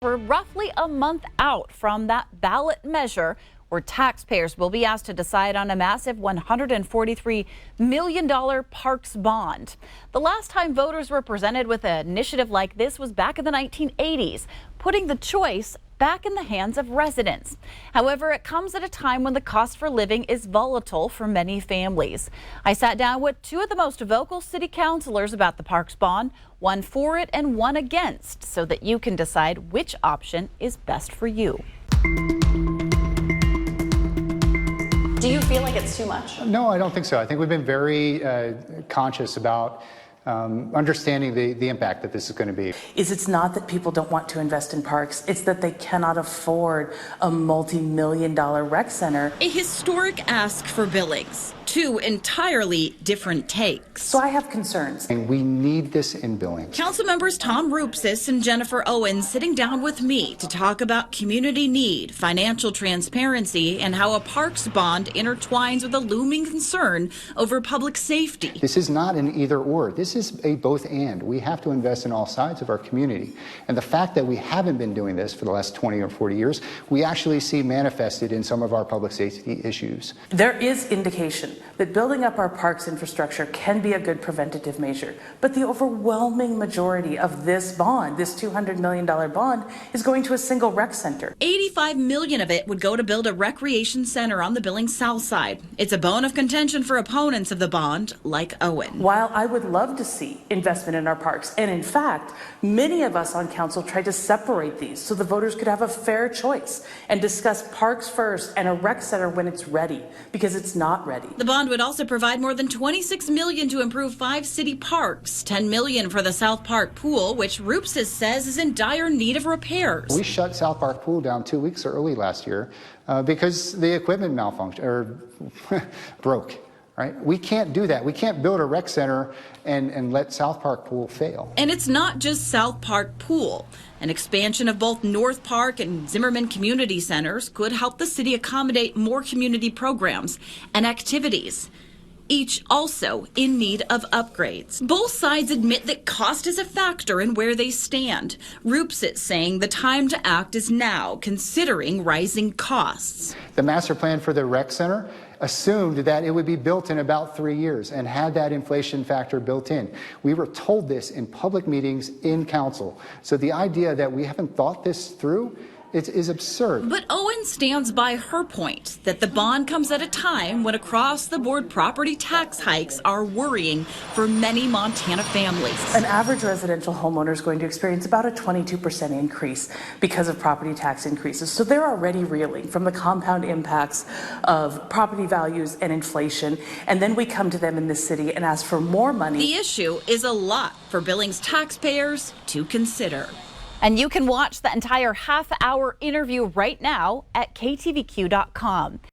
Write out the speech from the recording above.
We're roughly a month out from that ballot measure where taxpayers will be asked to decide on a massive $143 million parks bond. The last time voters were presented with an initiative like this was back in the 1980s, putting the choice back in the hands of residents. However, it comes at a time when the cost for living is volatile for many families. I sat down with two of the most vocal city councilors about the parks bond, one for it and one against, so that you can decide which option is best for you. Do you feel like it's too much? No, I don't think so. I think we've been very conscious about understanding the impact that this is going to be. It's not that people don't want to invest in parks, it's that they cannot afford a multi-million-dollar rec center. A historic ask for Billings. Two entirely different takes. So I have concerns. And we need this in Billings. Council members Tom Rupsis and Jennifer Owens sitting down with me to talk about community need, financial transparency, and how a parks bond intertwines with a looming concern over public safety. This is not an either or. This is a both and. We have to invest in all sides of our community. And the fact that we haven't been doing this for the last 20 or 40 years, we actually see manifested in some of our public safety issues. There is indication that building up our parks infrastructure can be a good preventative measure. But the overwhelming majority of this bond, this $200 million bond, is going to a single rec center. $85 million of it would go to build a recreation center on the Billings South Side. It's a bone of contention for opponents of the bond, like Owen. While I would love to see investment in our parks, and in fact, many of us on council tried to separate these so the voters could have a fair choice and discuss parks first and a rec center when it's ready, because it's not ready. The bond would also provide more than $26 million to improve 5 city parks, $10 million for the South Park pool, which Rupsis says is in dire need of repairs. We shut South Park Pool down 2 weeks early last year because the equipment malfunctioned or broke. Right? We can't do that. We can't build a rec center and let South Park Pool fail. And it's not just South Park Pool. An expansion of both North Park and Zimmerman community centers could help the city accommodate more community programs and activities, each also in need of upgrades. Both sides admit that cost is a factor in where they stand. Rupsis saying the time to act is now, considering rising costs. The master plan for the rec center assumed that it would be built in about 3 years and had that inflation factor built in. We were told this in public meetings in council. So the idea that we haven't thought this through is absurd. But Owen stands by her point that the bond comes at a time when across-the-board property tax hikes are worrying for many Montana families. An average residential homeowner is going to experience about a 22% increase because of property tax increases. So they're already reeling from the compound impacts of property values and inflation. And then we come to them in this city and ask for more money. The issue is a lot for Billings taxpayers to consider. And you can watch the entire half-hour interview right now at ktvq.com.